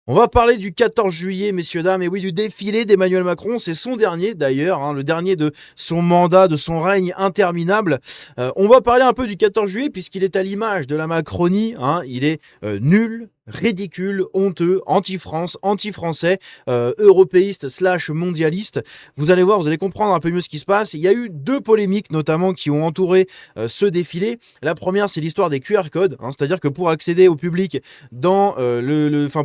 On va parler du 14 juillet, messieurs, dames, et oui, du défilé d'Emmanuel Macron. C'est son dernier, d'ailleurs, hein, le dernier de son mandat, de son règne interminable. On va parler un peu du 14 juillet, puisqu'il est à l'image de la Macronie. Hein, il est nul, ridicule, honteux, anti-France, anti-français, européiste slash mondialiste. Vous allez voir, vous allez comprendre un peu mieux ce qui se passe. Il y a eu deux polémiques, notamment, qui ont entouré ce défilé. La première, c'est l'histoire des QR codes. Hein, c'est-à-dire que pour accéder au public dans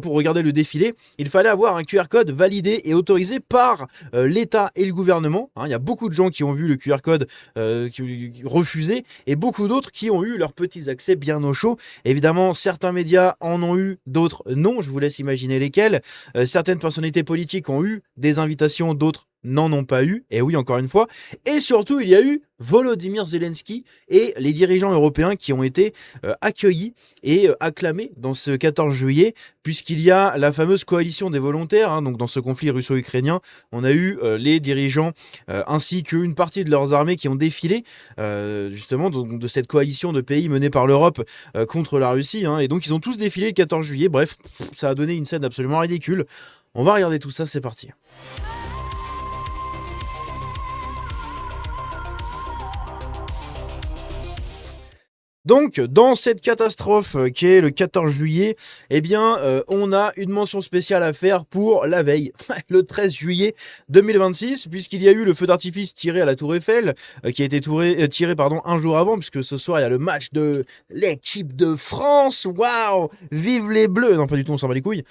pour regarder le défilé, il fallait avoir un QR code validé et autorisé par l'État et le gouvernement. Hein, il y a beaucoup de gens qui ont vu le QR code refusé et beaucoup d'autres qui ont eu leurs petits accès bien au chaud. Évidemment, certains médias en ont eu, d'autres non. Je vous laisse imaginer lesquels. Certaines personnalités politiques ont eu des invitations, d'autres n'en ont pas eu. Et oui, encore une fois. Et surtout, il y a eu Volodymyr Zelensky et les dirigeants européens qui ont été accueillis et acclamés dans ce 14 juillet, puisqu'il y a la fameuse coalition des volontaires. Hein, donc dans ce conflit russo-ukrainien, on a eu les dirigeants ainsi qu'une partie de leurs armées qui ont défilé justement de cette coalition de pays menée par l'Europe contre la Russie. Hein, et donc ils ont tous défilé le 14 juillet. Bref, ça a donné une scène absolument ridicule. On va regarder tout ça, c'est parti. Donc, dans cette catastrophe qui est le 14 juillet, eh bien, on a une mention spéciale à faire pour la veille, le 13 juillet 2026, puisqu'il y a eu le feu d'artifice tiré à la Tour Eiffel, qui a été tiré un jour avant, puisque ce soir, il y a le match de l'équipe de France. Waouh! Vive les Bleus! Non, pas du tout, on s'en bat les couilles.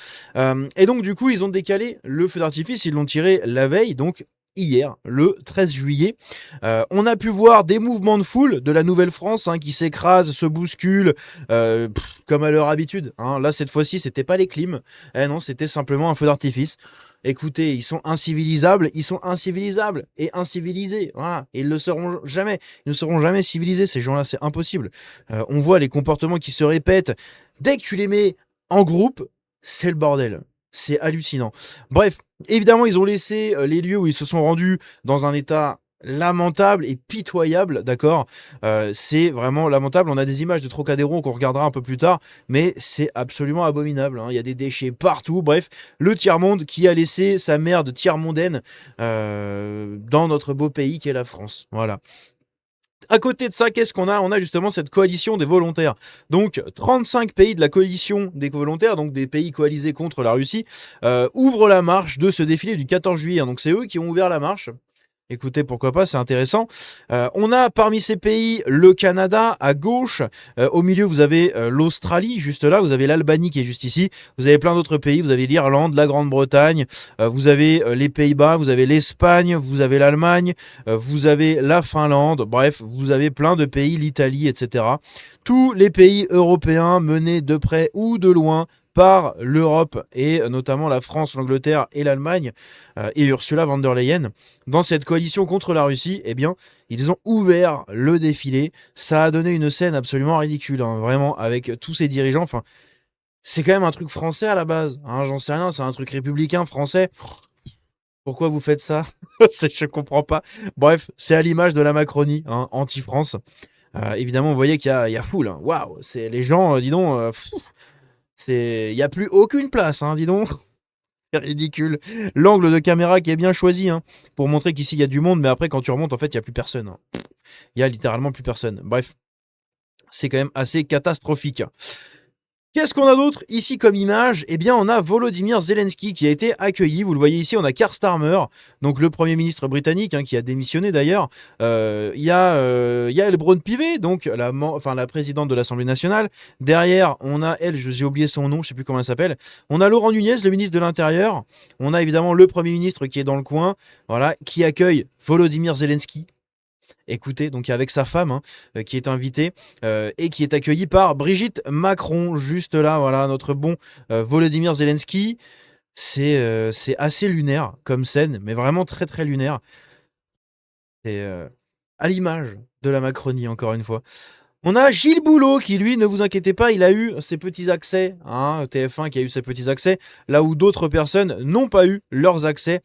Et donc, du coup, ils ont décalé le feu d'artifice, ils l'ont tiré la veille, donc hier, le 13 juillet. On a pu voir des mouvements de foule de la Nouvelle-France qui s'écrasent, se bousculent, comme à leur habitude. Hein. Là, cette fois-ci, c'était pas les clims. Non, c'était simplement un feu d'artifice. Écoutez, ils sont incivilisables et incivilisés. Voilà. Et ils ne seront jamais. Ils ne seront jamais civilisés, ces gens-là, c'est impossible. On voit les comportements qui se répètent. Dès que tu les mets en groupe, c'est le bordel. C'est hallucinant. Bref, évidemment, ils ont laissé les lieux où ils se sont rendus dans un état lamentable et pitoyable, d'accord. C'est vraiment lamentable. On a des images de Trocadéro qu'on regardera un peu plus tard, mais c'est absolument abominable. Hein. Il y a des déchets partout. Bref, le tiers-monde qui a laissé sa merde tiers-mondaine dans notre beau pays qui est la France. Voilà. À côté de ça, qu'est-ce qu'on a? On a justement cette coalition des volontaires. Donc, 35 pays de la coalition des volontaires, donc des pays coalisés contre la Russie, ouvrent la marche de ce défilé du 14 juillet. Donc, c'est eux qui ont ouvert la marche. Écoutez, pourquoi pas, c'est intéressant. On a parmi ces pays le Canada à gauche. Au milieu, vous avez l'Australie, juste là. Vous avez l'Albanie qui est juste ici. Vous avez plein d'autres pays. Vous avez l'Irlande, la Grande-Bretagne. Vous avez les Pays-Bas. Vous avez l'Espagne. Vous avez l'Allemagne. Vous avez la Finlande. Bref, vous avez plein de pays, l'Italie, etc. Tous les pays européens menés de près ou de loin par l'Europe et notamment la France, l'Angleterre et l'Allemagne et Ursula von der Leyen dans cette coalition contre la Russie, eh bien, ils ont ouvert le défilé. Ça a donné une scène absolument ridicule, hein, vraiment, avec tous ces dirigeants. Enfin, c'est quand même un truc français à la base. Hein, j'en sais rien, c'est un truc républicain français. Pourquoi vous faites ça? Je comprends pas. Bref, c'est à l'image de la Macronie, hein, anti-France. Évidemment, vous voyez qu'il y a foule. Hein. Waouh, c'est les gens, dis donc, il n'y a plus aucune place, hein, dis donc. C'est ridicule. L'angle de caméra qui est bien choisi pour montrer qu'ici il y a du monde, mais après quand tu remontes, en fait, il n'y a plus personne. Hein. Il y a littéralement plus personne. Bref, c'est quand même assez catastrophique. Qu'est-ce qu'on a d'autre ici comme image? Eh bien, on a Volodymyr Zelensky qui a été accueilli. Vous le voyez ici, on a Keir Starmer, donc le Premier ministre britannique, qui a démissionné d'ailleurs. Il y a Elbron Pivet, donc la présidente de l'Assemblée nationale. Derrière, on a j'ai oublié son nom, je ne sais plus comment elle s'appelle. On a Laurent Nunez, le ministre de l'Intérieur. On a évidemment le Premier ministre qui est dans le coin, voilà, qui accueille Volodymyr Zelensky. Écoutez, donc avec sa femme qui est invitée et qui est accueillie par Brigitte Macron, juste là, voilà, notre bon Volodymyr Zelensky. C'est assez lunaire comme scène, mais vraiment très très lunaire. C'est à l'image de la Macronie, encore une fois. On a Gilles Boulot qui, lui, ne vous inquiétez pas, il a eu ses petits accès, TF1 qui a eu ses petits accès, là où d'autres personnes n'ont pas eu leurs accès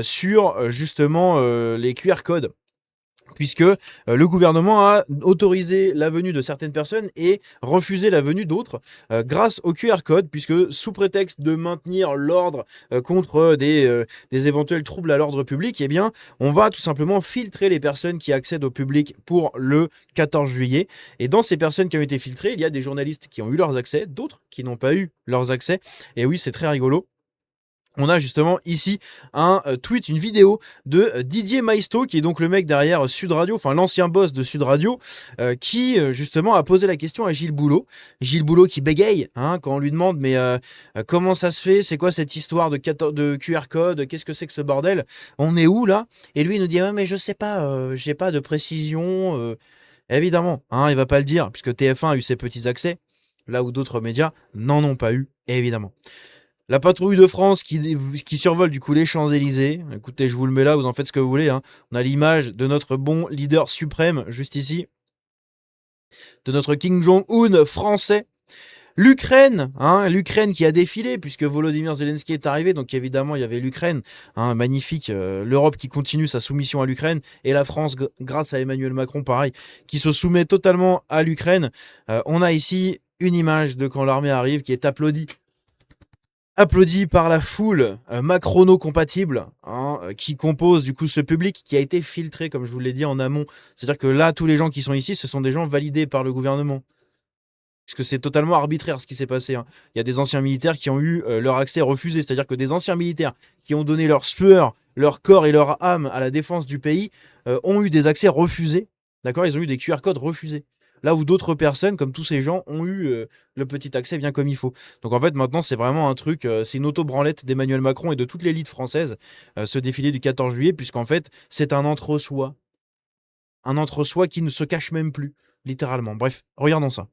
sur justement les QR codes puisque le gouvernement a autorisé la venue de certaines personnes et refusé la venue d'autres grâce au QR code, puisque sous prétexte de maintenir l'ordre contre des éventuels troubles à l'ordre public, eh bien, on va tout simplement filtrer les personnes qui accèdent au public pour le 14 juillet. Et dans ces personnes qui ont été filtrées, il y a des journalistes qui ont eu leurs accès, d'autres qui n'ont pas eu leurs accès. Et oui, c'est très rigolo. On a justement ici un tweet, une vidéo de Didier Maisto, qui est donc le mec derrière Sud Radio, enfin l'ancien boss de Sud Radio, qui justement a posé la question à Gilles Boulot. Gilles Boulot qui bégaye quand on lui demande mais comment ça se fait, c'est quoi cette histoire de QR code, qu'est-ce que c'est que ce bordel, on est où là? Et lui il nous dit ouais, mais je sais pas, j'ai pas de précision. Évidemment, il va pas le dire puisque TF1 a eu ses petits accès, là où d'autres médias n'en ont pas eu, évidemment. La patrouille de France qui survole du coup les Champs-Élysées. Écoutez, je vous le mets là, vous en faites ce que vous voulez. On a l'image de notre bon leader suprême, juste ici. De notre Kim Jong-un français. L'Ukraine, l'Ukraine qui a défilé puisque Volodymyr Zelensky est arrivé. Donc évidemment, il y avait l'Ukraine, magnifique. L'Europe qui continue sa soumission à l'Ukraine. Et la France, grâce à Emmanuel Macron, pareil, qui se soumet totalement à l'Ukraine. On a ici une image de quand l'armée arrive qui est applaudie par la foule macrono-compatible qui compose du coup ce public qui a été filtré, comme je vous l'ai dit en amont. C'est-à-dire que là, tous les gens qui sont ici, ce sont des gens validés par le gouvernement. Puisque c'est totalement arbitraire ce qui s'est passé. Il y a des anciens militaires qui ont eu leur accès refusé. C'est-à-dire que des anciens militaires qui ont donné leur sueur, leur corps et leur âme à la défense du pays ont eu des accès refusés. D'accord ? Ils ont eu des QR codes refusés. Là où d'autres personnes, comme tous ces gens, ont eu le petit accès bien comme il faut. Donc en fait, maintenant, c'est vraiment un truc, c'est une auto-branlette d'Emmanuel Macron et de toute l'élite française, ce défilé du 14 juillet, puisqu'en fait, c'est un entre-soi. Un entre-soi qui ne se cache même plus, littéralement. Bref, regardons ça.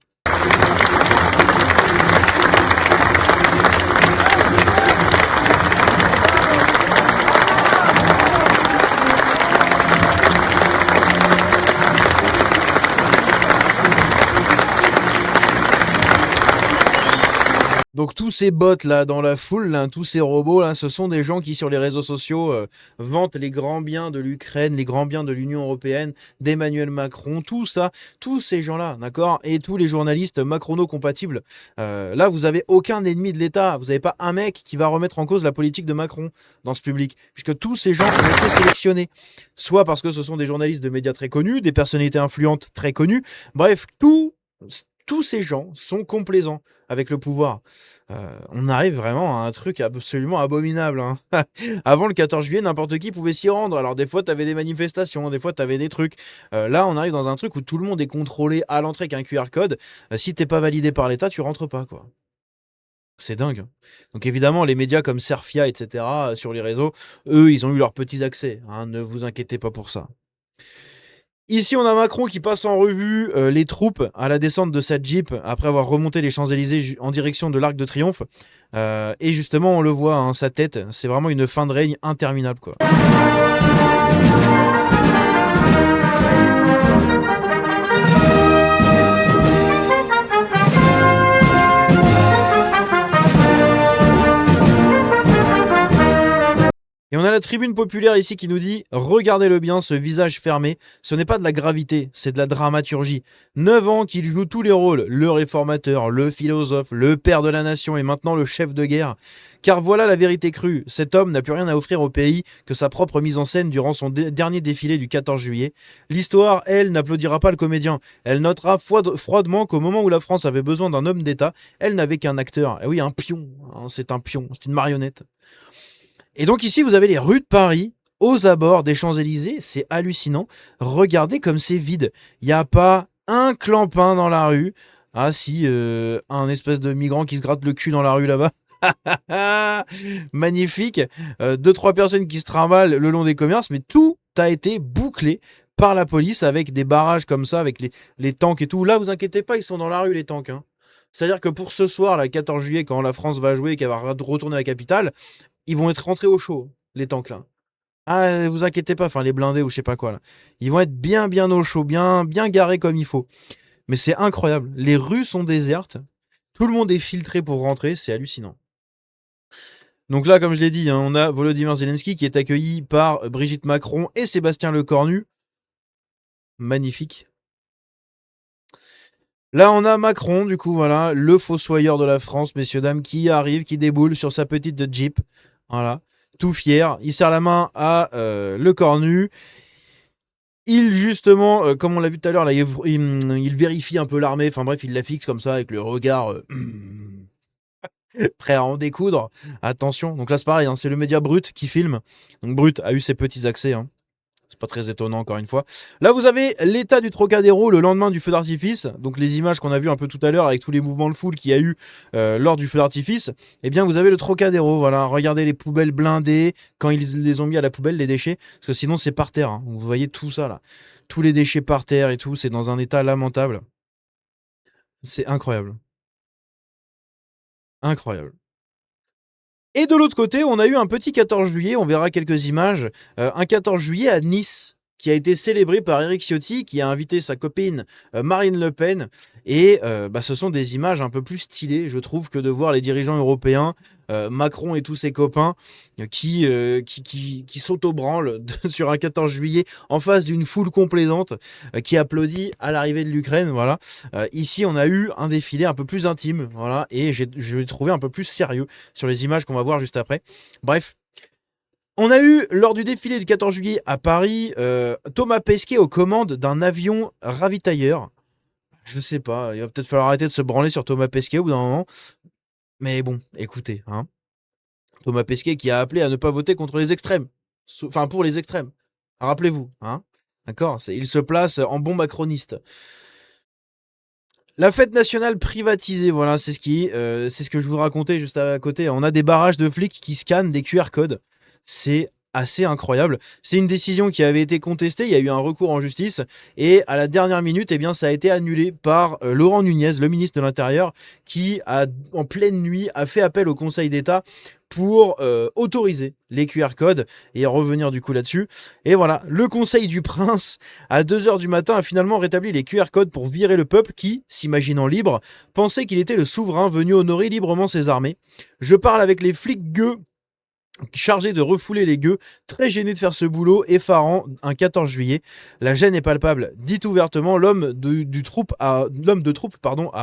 Donc tous ces bots là dans la foule, là, tous ces robots là, ce sont des gens qui sur les réseaux sociaux vantent les grands biens de l'Ukraine, les grands biens de l'Union européenne, d'Emmanuel Macron, tout ça, tous ces gens-là, d'accord, et tous les journalistes macrono-compatibles. Là, vous avez aucun ennemi de l'État, vous n'avez pas un mec qui va remettre en cause la politique de Macron dans ce public, puisque tous ces gens ont été sélectionnés, soit parce que ce sont des journalistes de médias très connus, des personnalités influentes très connues, bref, tous ces gens sont complaisants avec le pouvoir. On arrive vraiment à un truc absolument abominable. Avant le 14 juillet, n'importe qui pouvait s'y rendre. Alors des fois, tu avais des manifestations, des fois, tu avais des trucs. Là, on arrive dans un truc où tout le monde est contrôlé à l'entrée avec un QR code. Si t'es pas validé par l'État, tu rentres pas, quoi. C'est dingue. Donc évidemment, les médias comme Serfia, etc., sur les réseaux, eux, ils ont eu leurs petits accès. Ne vous inquiétez pas pour ça. Ici, on a Macron qui passe en revue les troupes à la descente de sa Jeep après avoir remonté les Champs-Élysées en direction de l'Arc de Triomphe. Et justement, on le voit, sa tête, c'est vraiment une fin de règne interminable, quoi. Et on a la tribune populaire ici qui nous dit « Regardez-le bien, ce visage fermé, ce n'est pas de la gravité, c'est de la dramaturgie. 9 ans qu'il joue tous les rôles, le réformateur, le philosophe, le père de la nation et maintenant le chef de guerre. Car voilà la vérité crue, cet homme n'a plus rien à offrir au pays que sa propre mise en scène durant son dernier défilé du 14 juillet. L'histoire, elle, n'applaudira pas le comédien. Elle notera froidement qu'au moment où la France avait besoin d'un homme d'État, elle n'avait qu'un acteur. Et oui, un pion, c'est un pion, c'est une marionnette. » Et donc ici, vous avez les rues de Paris, aux abords des Champs-Élysées. C'est hallucinant. Regardez comme c'est vide. Il n'y a pas un clampin dans la rue. Ah si, un espèce de migrant qui se gratte le cul dans la rue là-bas. Magnifique. 2-3 personnes qui se trimballent le long des commerces. Mais tout a été bouclé par la police avec des barrages comme ça, avec les tanks et tout. Là, vous inquiétez pas, ils sont dans la rue les tanks. C'est-à-dire que pour ce soir, le 14 juillet, quand la France va jouer et qu'elle va retourner à la capitale, ils vont être rentrés au chaud, les tanks là. Ah, vous inquiétez pas, enfin les blindés ou je sais pas quoi là. Ils vont être bien au chaud, bien garés comme il faut. Mais c'est incroyable. Les rues sont désertes. Tout le monde est filtré pour rentrer. C'est hallucinant. Donc là, comme je l'ai dit, on a Volodymyr Zelensky qui est accueilli par Brigitte Macron et Sébastien Lecornu. magnifique. Là, on a Macron, du coup, voilà, le fossoyeur de la France, messieurs, dames, qui arrive, qui déboule sur sa petite Jeep. Voilà, tout fier. Il serre la main à le cornu. Il, justement, comme on l'a vu tout à l'heure, là, il vérifie un peu l'armée. Enfin bref, il la fixe comme ça, avec le regard prêt à en découdre. Attention. Donc là, c'est pareil, hein, c'est le média Brut qui filme. Donc Brut a eu ses petits accès, hein. C'est pas très étonnant, encore une fois. Là, vous avez l'état du Trocadéro le lendemain du feu d'artifice. Donc, les images qu'on a vues un peu tout à l'heure avec tous les mouvements de foule qu'il y a eu lors du feu d'artifice. Eh bien, vous avez le Trocadéro. Voilà, regardez les poubelles blindées quand ils les ont mis à la poubelle, les déchets. Parce que sinon, c'est par terre, hein. Vous voyez tout ça, là. Tous les déchets par terre et tout. C'est dans un état lamentable. C'est incroyable. Incroyable. Et de l'autre côté, on a eu un petit 14 juillet, on verra quelques images, un 14 juillet à Nice, qui a été célébré par Éric Ciotti, qui a invité sa copine Marine Le Pen. Et ce sont des images un peu plus stylées, je trouve, que de voir les dirigeants européens, Macron et tous ses copains, qui s'auto-branlent sur un 14 juillet en face d'une foule complaisante qui applaudit à l'arrivée de l'Ukraine. Voilà. Ici, on a eu un défilé un peu plus intime, voilà, et je l'ai trouvé un peu plus sérieux sur les images qu'on va voir juste après. Bref. On a eu, lors du défilé du 14 juillet à Paris, Thomas Pesquet aux commandes d'un avion ravitailleur. Je sais pas, il va peut-être falloir arrêter de se branler sur Thomas Pesquet au bout d'un moment. Mais bon, écoutez, hein. Thomas Pesquet qui a appelé à ne pas voter contre les extrêmes. Enfin, pour les extrêmes. Rappelez-vous, hein. D'accord, il se place en bon macroniste. La fête nationale privatisée, voilà, c'est ce que je vous racontais juste à côté. On a des barrages de flics qui scannent des QR codes. C'est assez incroyable. C'est une décision qui avait été contestée, il y a eu un recours en justice, et à la dernière minute, eh bien, ça a été annulé par Laurent Nunez, le ministre de l'Intérieur, qui, en pleine nuit, a fait appel au Conseil d'État pour autoriser les QR codes et revenir du coup là-dessus. Et voilà, le Conseil du Prince, à 2h du matin, a finalement rétabli les QR codes pour virer le peuple qui, s'imaginant libre, pensait qu'il était le souverain venu honorer librement ses armées. Je parle avec les flics gueux chargé de refouler les gueux, très gêné de faire ce boulot effarant un 14 juillet. La gêne est palpable, dit ouvertement l'homme de troupe a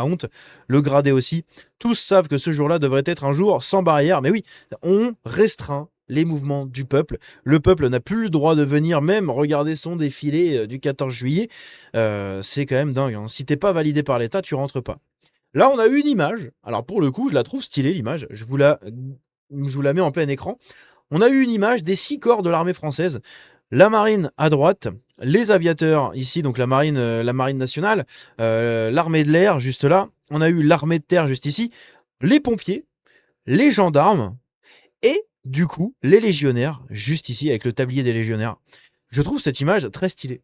honte, le gradé aussi. Tous savent que ce jour-là devrait être un jour sans barrière, mais oui, on restreint les mouvements du peuple. Le peuple n'a plus le droit de venir même regarder son défilé du 14 juillet. C'est quand même dingue, hein. Si t'es pas validé par l'État, tu rentres pas. Là, on a eu une image. Alors pour le coup, je la trouve stylée, l'image. Je vous la mets en plein écran. On a eu une image des 6 corps de l'armée française. La marine à droite, les aviateurs ici, donc la marine nationale, l'armée de l'air juste là. On a eu l'armée de terre juste ici, les pompiers, les gendarmes et du coup les légionnaires juste ici avec le tablier des légionnaires. Je trouve cette image très stylée.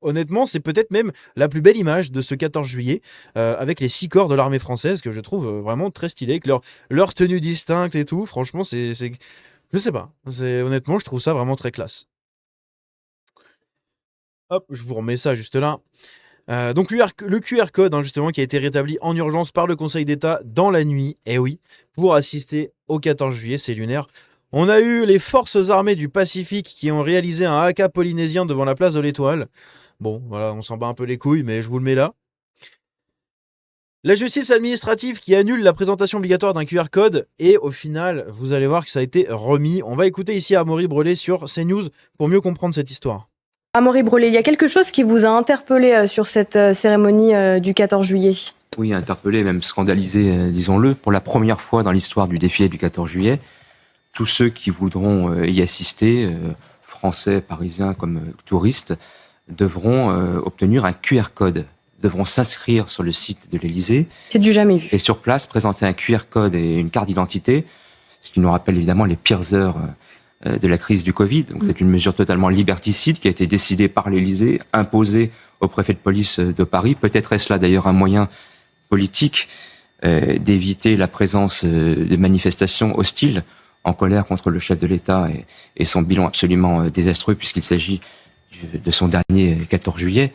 Honnêtement, c'est peut-être même la plus belle image de ce 14 juillet, avec les 6 corps de l'armée française, que je trouve vraiment très stylé, avec leur tenue distincte et tout. Franchement, je sais pas. Honnêtement, je trouve ça vraiment très classe. Hop, je vous remets ça juste là. Donc le QR code, hein, justement, qui a été rétabli en urgence par le Conseil d'État dans la nuit, eh oui, pour assister au 14 juillet, c'est lunaire. On a eu les forces armées du Pacifique qui ont réalisé un haka polynésien devant la place de l'Étoile. Bon, voilà, on s'en bat un peu les couilles, mais je vous le mets là. La justice administrative qui annule la présentation obligatoire d'un QR code, et au final, vous allez voir que ça a été remis. On va écouter ici Amaury Brelet sur CNews pour mieux comprendre cette histoire. Amaury Brelet, il y a quelque chose qui vous a interpellé sur cette cérémonie du 14 juillet ? Oui, interpellé, même scandalisé, disons-le. Pour la première fois dans l'histoire du défilé du 14 juillet, tous ceux qui voudront y assister, Français, Parisiens comme touristes, devront obtenir un QR code, devront s'inscrire sur le site de l'Élysée. C'est du jamais vu. Et sur place, présenter un QR code et une carte d'identité, ce qui nous rappelle évidemment les pires heures de la crise du Covid. Donc c'est une mesure totalement liberticide qui a été décidée par l'Élysée, imposée au préfet de police de Paris. Peut-être est-ce là d'ailleurs un moyen politique d'éviter la présence de manifestations hostiles en colère contre le chef de l'État et son bilan absolument désastreux puisqu'il s'agit de son dernier 14 juillet.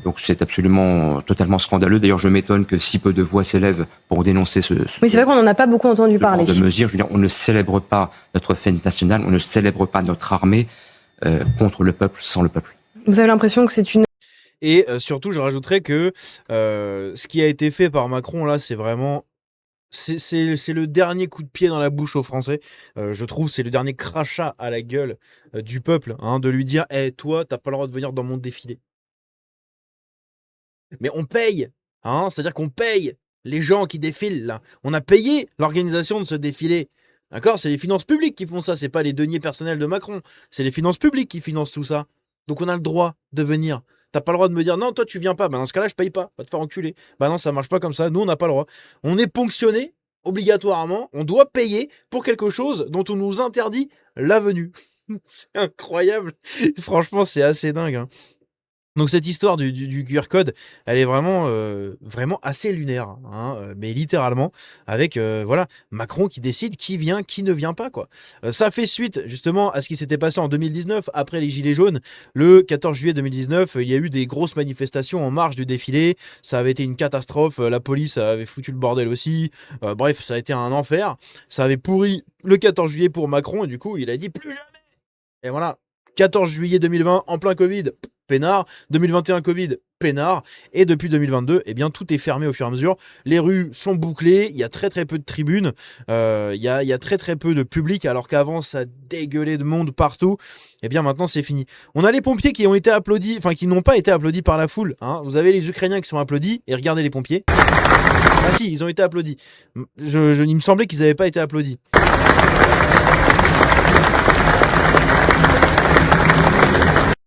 Donc c'est absolument totalement scandaleux. D'ailleurs, je m'étonne que si peu de voix s'élèvent pour dénoncer oui, c'est vrai qu'on n'en a pas beaucoup entendu parler. De mesures. Je veux dire, on ne célèbre pas notre fête nationale, on ne célèbre pas notre armée contre le peuple, sans le peuple. Vous avez l'impression que c'est une... Et surtout, je rajouterais que ce qui a été fait par Macron, là, c'est vraiment... C'est le dernier coup de pied dans la bouche aux Français. Je trouve c'est le dernier crachat à la gueule du peuple, hein, de lui dire « toi, t'as pas le droit de venir dans mon défilé. » Mais on paye, hein, c'est-à-dire qu'on paye les gens qui défilent, là. On a payé l'organisation de ce défilé. D'accord? C'est les finances publiques qui font ça, c'est pas les deniers personnels de Macron. C'est les finances publiques qui financent tout ça. Donc on a le droit de venir. T'as pas le droit de me dire non, toi tu viens pas. Bah dans ce cas-là, je paye pas. Va te faire enculer. Bah non, ça marche pas comme ça. Nous, on n'a pas le droit. On est ponctionné obligatoirement. On doit payer pour quelque chose dont on nous interdit la venue. C'est incroyable. Franchement, c'est assez dingue, hein. Donc cette histoire du QR code, elle est vraiment assez lunaire, hein, mais littéralement, avec voilà Macron qui décide qui vient, qui ne vient pas, quoi. Ça fait suite justement à ce qui s'était passé en 2019 après les Gilets jaunes. Le 14 juillet 2019, il y a eu des grosses manifestations en marge du défilé. Ça avait été une catastrophe. La police avait foutu le bordel aussi. Bref, ça a été un enfer. Ça avait pourri le 14 juillet pour Macron et du coup, il a dit plus jamais. Et voilà, 14 juillet 2020, en plein Covid, peinard. 2021, Covid, peinard. Et depuis 2022, eh bien, tout est fermé au fur et à mesure. Les rues sont bouclées, il y a très très peu de tribunes, il y a très très peu de public, alors qu'avant, ça dégueulait de monde partout. Eh bien, maintenant, c'est fini. On a les pompiers qui ont été applaudis, enfin, qui n'ont pas été applaudis par la foule, hein. Vous avez les Ukrainiens qui sont applaudis, et regardez les pompiers. Ah si, ils ont été applaudis. Il me semblait qu'ils n'avaient pas été applaudis.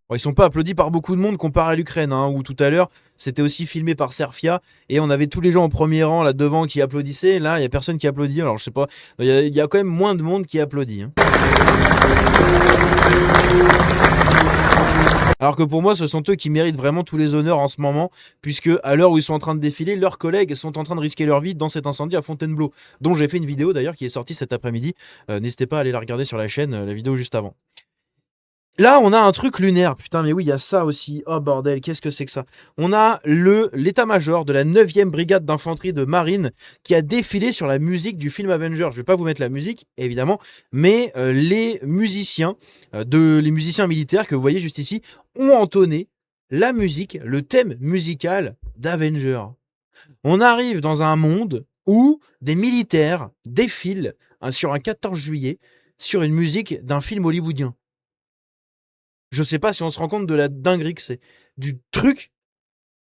Bon, ils sont pas applaudis par beaucoup de monde comparé à l'Ukraine, hein, où tout à l'heure, c'était aussi filmé par Serfia, et on avait tous les gens au premier rang là devant qui applaudissaient. Là, il y a personne qui applaudit, alors je sais pas, il y a quand même moins de monde qui applaudit, hein. Alors que pour moi, ce sont eux qui méritent vraiment tous les honneurs en ce moment, puisque à l'heure où ils sont en train de défiler, leurs collègues sont en train de risquer leur vie dans cet incendie à Fontainebleau, dont j'ai fait une vidéo d'ailleurs qui est sortie cet après-midi. N'hésitez pas à aller la regarder sur la chaîne, la vidéo juste avant. Là, on a un truc lunaire. Putain, mais oui, il y a ça aussi. Oh bordel, qu'est-ce que c'est que ça? On a l'état-major de la 9e brigade d'infanterie de marine qui a défilé sur la musique du film Avenger. Je vais pas vous mettre la musique, évidemment, mais les musiciens militaires que vous voyez juste ici ont entonné la musique, le thème musical d'Avenger. On arrive dans un monde où des militaires défilent sur un 14 juillet sur une musique d'un film hollywoodien. Je sais pas si on se rend compte de la dinguerie que c'est. Du truc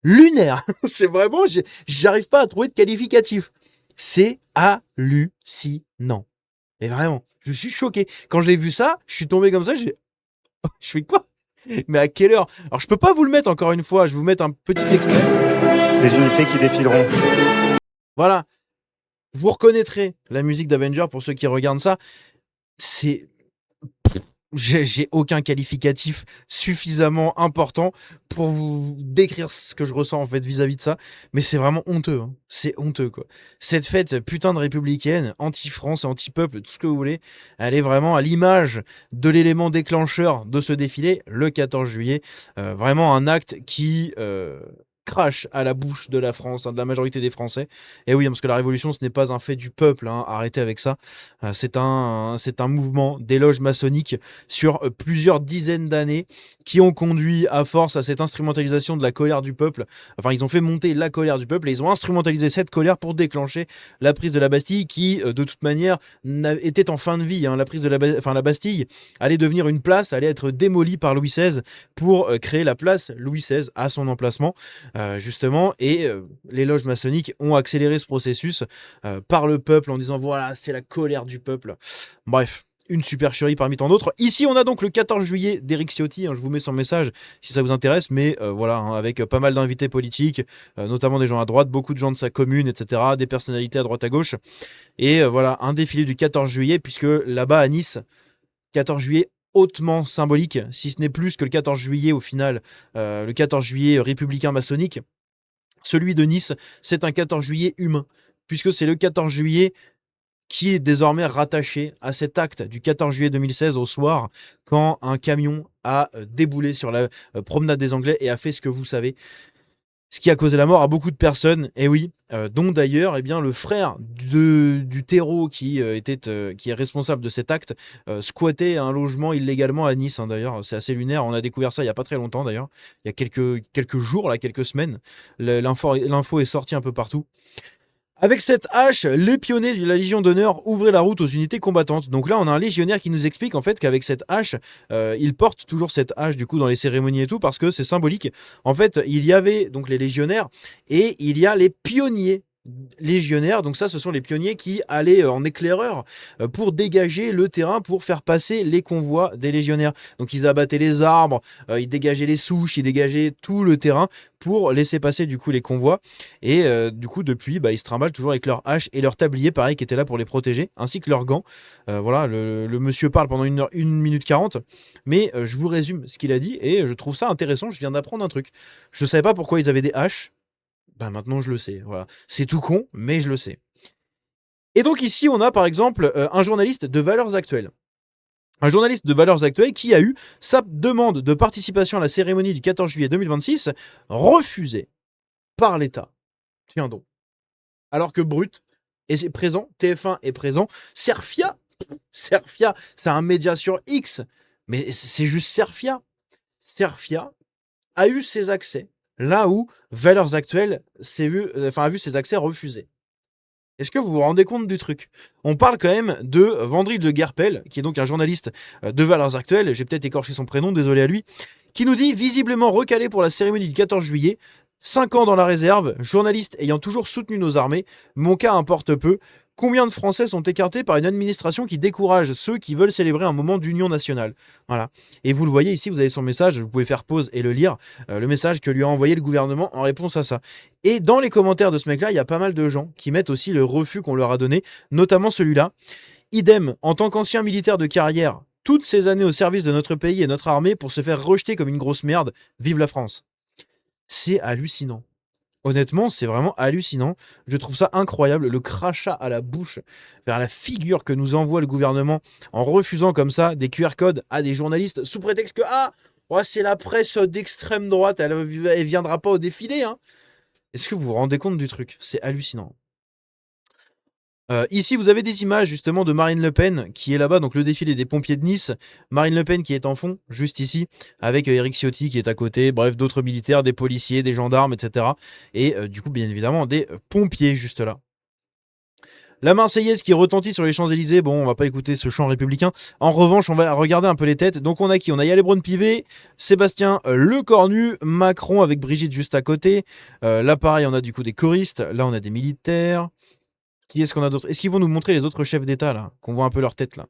lunaire. C'est vraiment, j'arrive pas à trouver de qualificatif. C'est hallucinant. Et vraiment, je suis choqué. Quand j'ai vu ça, je suis tombé comme ça, je fais quoi? Mais à quelle heure? Alors je peux pas vous le mettre encore une fois, je vais vous mettre un petit extrait. Les unités qui défileront. Voilà. Vous reconnaîtrez la musique d'Avenger pour ceux qui regardent ça. C'est... J'ai aucun qualificatif suffisamment important pour vous décrire ce que je ressens en fait vis-à-vis de ça, mais c'est vraiment honteux, hein. C'est honteux, quoi. Cette fête putain de républicaine, anti-France, anti-peuple, tout ce que vous voulez, elle est vraiment à l'image de l'élément déclencheur de ce défilé, le 14 juillet. Vraiment un acte qui crache à la bouche de la France, hein, de la majorité des Français. Et oui, parce que la révolution, ce n'est pas un fait du peuple, hein, arrêtez avec ça. C'est un mouvement d'éloge maçonnique sur plusieurs dizaines d'années qui ont conduit à force à cette instrumentalisation de la colère du peuple. Enfin, ils ont fait monter la colère du peuple et ils ont instrumentalisé cette colère pour déclencher la prise de la Bastille qui, de toute manière, était en fin de vie, hein. La prise de la Bastille allait devenir une place, allait être démolie par Louis XVI pour créer la place Louis XVI à son emplacement. Justement, et les loges maçonniques ont accéléré ce processus par le peuple en disant voilà, c'est la colère du peuple. Bref, une supercherie parmi tant d'autres. Ici, on a donc le 14 juillet d'Éric Ciotti, hein, je vous mets son message si ça vous intéresse, mais voilà, hein, avec pas mal d'invités politiques, notamment des gens à droite, beaucoup de gens de sa commune, etc., des personnalités à droite à gauche, et voilà, un défilé du 14 juillet, puisque là-bas à Nice, 14 juillet hautement symbolique, si ce n'est plus que le 14 juillet au final, le 14 juillet républicain maçonnique. Celui de Nice, c'est un 14 juillet humain, puisque c'est le 14 juillet qui est désormais rattaché à cet acte du 14 juillet 2016 au soir, quand un camion a déboulé sur la promenade des Anglais et a fait ce que vous savez. Ce qui a causé la mort à beaucoup de personnes, et oui, dont d'ailleurs le frère du terreau qui est responsable de cet acte squattait un logement illégalement à Nice. Hein, d'ailleurs, c'est assez lunaire. On a découvert ça il y a pas très longtemps d'ailleurs, il y a quelques jours là, quelques semaines. L'info est sortie un peu partout. Avec cette hache, les pionniers de la Légion d'honneur ouvraient la route aux unités combattantes. Donc là, on a un légionnaire qui nous explique en fait qu'avec cette hache, il porte toujours cette hache du coup dans les cérémonies et tout parce que c'est symbolique. En fait, il y avait donc les légionnaires et il y a les pionniers légionnaires. Donc ça, ce sont les pionniers qui allaient en éclaireur pour dégager le terrain pour faire passer les convois des légionnaires. Donc ils abattaient les arbres, ils dégageaient les souches, ils dégageaient tout le terrain pour laisser passer du coup les convois. Et du coup, depuis, ils se trimballent toujours avec leur hache et leur tablier, pareil, qui étaient là pour les protéger, ainsi que leurs gants. Voilà, le monsieur parle pendant 1 minute 40, mais je vous résume ce qu'il a dit et je trouve ça intéressant. Je viens d'apprendre un truc. Je ne savais pas pourquoi ils avaient des haches. Maintenant, je le sais. Voilà. C'est tout con, mais je le sais. Et donc ici, on a par exemple un journaliste de Valeurs Actuelles. Un journaliste de Valeurs Actuelles qui a eu sa demande de participation à la cérémonie du 14 juillet 2026 refusée par l'État. Tiens donc. Alors que Brut est présent, TF1 est présent, Serfia, c'est un média sur X, mais c'est juste Serfia. Serfia a eu ses accès, là où Valeurs Actuelles a vu ses accès refusés. Est-ce que vous vous rendez compte du truc? On parle quand même de Vendry de Guerpel, qui est donc un journaliste de Valeurs Actuelles, j'ai peut-être écorché son prénom, désolé à lui, qui nous dit visiblement recalé pour la cérémonie du 14 juillet, 5 ans dans la réserve, journaliste ayant toujours soutenu nos armées, mon cas importe peu. Combien de Français sont écartés par une administration qui décourage ceux qui veulent célébrer un moment d'union nationale? Voilà. Et vous le voyez ici, vous avez son message, vous pouvez faire pause et le lire, le message que lui a envoyé le gouvernement en réponse à ça. Et dans les commentaires de ce mec-là, il y a pas mal de gens qui mettent aussi le refus qu'on leur a donné, notamment celui-là. Idem, en tant qu'ancien militaire de carrière, toutes ces années au service de notre pays et notre armée pour se faire rejeter comme une grosse merde, vive la France. C'est hallucinant. Honnêtement, c'est vraiment hallucinant. Je trouve ça incroyable, le crachat à la bouche vers la figure que nous envoie le gouvernement en refusant comme ça des QR codes à des journalistes sous prétexte que c'est la presse d'extrême droite, elle viendra pas au défilé. Hein. Est-ce que vous vous rendez compte du truc? C'est hallucinant. Ici, vous avez des images justement de Marine Le Pen qui est là-bas, donc le défilé des pompiers de Nice. Marine Le Pen qui est en fond, juste ici, avec Éric Ciotti qui est à côté, bref, d'autres militaires, des policiers, des gendarmes, etc. Et du coup, bien évidemment, des pompiers juste là. La Marseillaise qui retentit sur les Champs-Élysées, bon, on va pas écouter ce chant républicain. En revanche, on va regarder un peu les têtes. Donc on a qui? On a Yael Braun-Pivet, Sébastien Lecornu, Macron avec Brigitte juste à côté. Là, pareil, on a du coup des choristes. Là, on a des militaires. Qui est-ce qu'on a d'autres? Est-ce qu'ils vont nous montrer les autres chefs d'État, là? Qu'on voit un peu leur tête, là.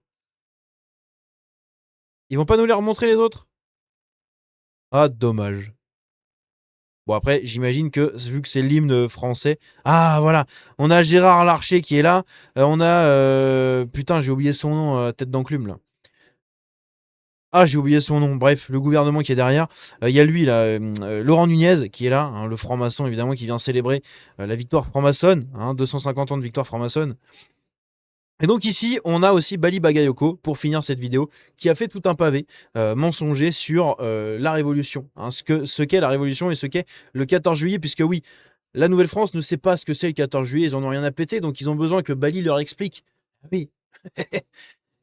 Ils vont pas nous les remontrer, les autres? Ah, dommage. Bon, après, j'imagine que, vu que c'est l'hymne français... Ah, voilà. On a Gérard Larcher qui est là. On a... Putain, j'ai oublié son nom, tête d'enclume, là. Ah, j'ai oublié son nom. Bref, le gouvernement qui est derrière. Il y a lui, là, Laurent Nunez, qui est là, hein, le franc-maçon, évidemment, qui vient célébrer la victoire franc-maçonne, 250 ans de victoire franc-maçonne. Et donc ici, on a aussi Bali Bagayoko, pour finir cette vidéo, qui a fait tout un pavé mensonger sur la Révolution. Hein, ce qu'est la Révolution et ce qu'est le 14 juillet, puisque oui, la Nouvelle-France ne sait pas ce que c'est le 14 juillet, ils en ont rien à péter, donc ils ont besoin que Bali leur explique. Oui.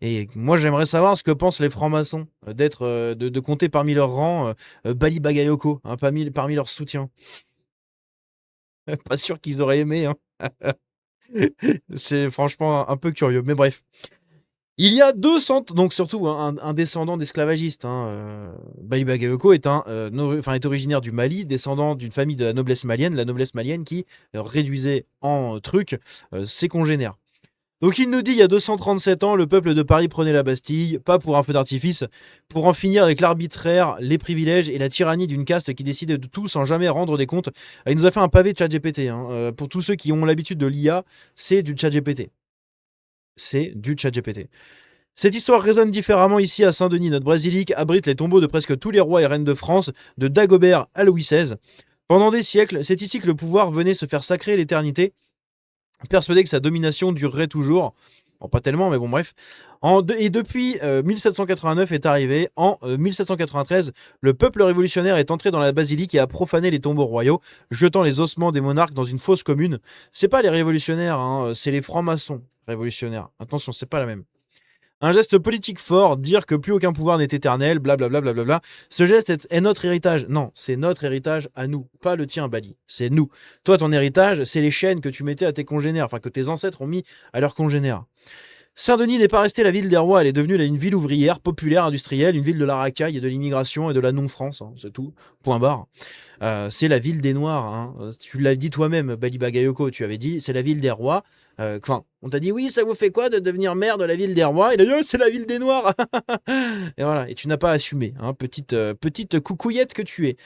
Et moi, j'aimerais savoir ce que pensent les francs-maçons de compter parmi leurs rangs Bali Bagayoko, hein, parmi leurs soutiens. Pas sûr qu'ils auraient aimé. Hein. C'est franchement un peu curieux, mais bref. Il y a 200, donc surtout un descendant d'esclavagistes. Bali Bagayoko est originaire du Mali, descendant d'une famille de la noblesse malienne qui réduisait en truc ses congénères. Donc il nous dit, il y a 237 ans, le peuple de Paris prenait la Bastille, pas pour un feu d'artifice, pour en finir avec l'arbitraire, les privilèges et la tyrannie d'une caste qui décidait de tout sans jamais rendre des comptes. Il nous a fait un pavé de ChatGPT. Pour tous ceux qui ont l'habitude de l'IA, c'est du ChatGPT. C'est du ChatGPT. Cette histoire résonne différemment ici à Saint-Denis. Notre basilique abrite les tombeaux de presque tous les rois et reines de France, de Dagobert à Louis XVI. Pendant des siècles, c'est ici que le pouvoir venait se faire sacrer l'éternité, persuadé que sa domination durerait toujours. Bon, pas tellement, mais bon, bref. Et depuis 1789 est arrivé, en 1793, le peuple révolutionnaire est entré dans la basilique et a profané les tombeaux royaux, jetant les ossements des monarques dans une fosse commune. C'est pas les révolutionnaires, hein, c'est les francs-maçons révolutionnaires. Attention, c'est pas la même. Un geste politique fort, dire que plus aucun pouvoir n'est éternel, blablabla. Bla. Ce geste est notre héritage. Non, c'est notre héritage à nous, pas le tien, Bali. C'est nous. Toi, ton héritage, c'est les chaînes que tu mettais à tes congénères, enfin que tes ancêtres ont mis à leurs congénères. Saint-Denis n'est pas restée la ville des rois, elle est devenue une ville ouvrière, populaire, industrielle, une ville de la racaille, de l'immigration et de la non-France, hein, c'est tout, point barre. C'est la ville des Noirs, hein. Tu l'as dit toi-même, Bali Bagayoko, tu avais dit, c'est la ville des rois. Enfin, on t'a dit, oui, ça vous fait quoi de devenir maire de la ville des rois? Il a dit, oh, c'est la ville des Noirs. Et voilà, et tu n'as pas assumé, hein, petite coucouillette que tu es.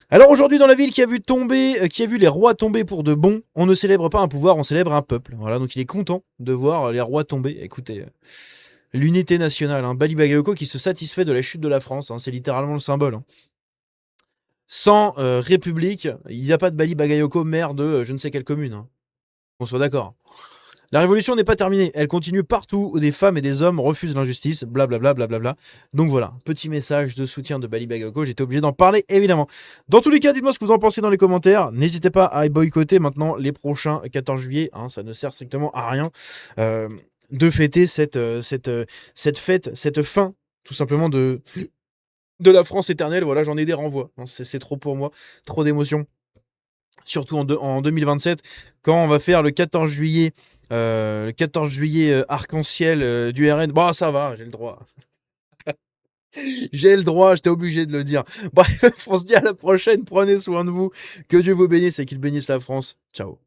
Alors aujourd'hui, dans la ville qui a vu les rois tomber pour de bon, on ne célèbre pas un pouvoir, on célèbre un peuple. Voilà, donc il est content de voir les rois tomber. Écoutez, l'unité nationale, hein, Bali Bagayoko qui se satisfait de la chute de la France, hein, c'est littéralement le symbole. Hein. Sans République, il n'y a pas de Bali Bagayoko maire de je ne sais quelle commune. Hein. On soit d'accord. La révolution n'est pas terminée, elle continue partout où des femmes et des hommes refusent l'injustice, blablabla. Donc voilà, petit message de soutien de Bali Bagayoko, j'étais obligé d'en parler évidemment. Dans tous les cas, dites-moi ce que vous en pensez dans les commentaires, n'hésitez pas à boycotter maintenant les prochains 14 juillet, hein, ça ne sert strictement à rien de fêter cette fête, cette fin tout simplement de la France éternelle, voilà, j'en ai des renvois, c'est trop pour moi, trop d'émotions. Surtout en 2027, quand on va faire le 14 juillet arc-en-ciel du RN. Bon, ça va, j'ai le droit. J'ai le droit, j'étais obligé de le dire. Bref, on se dit à la prochaine, prenez soin de vous, que Dieu vous bénisse et qu'il bénisse la France. Ciao.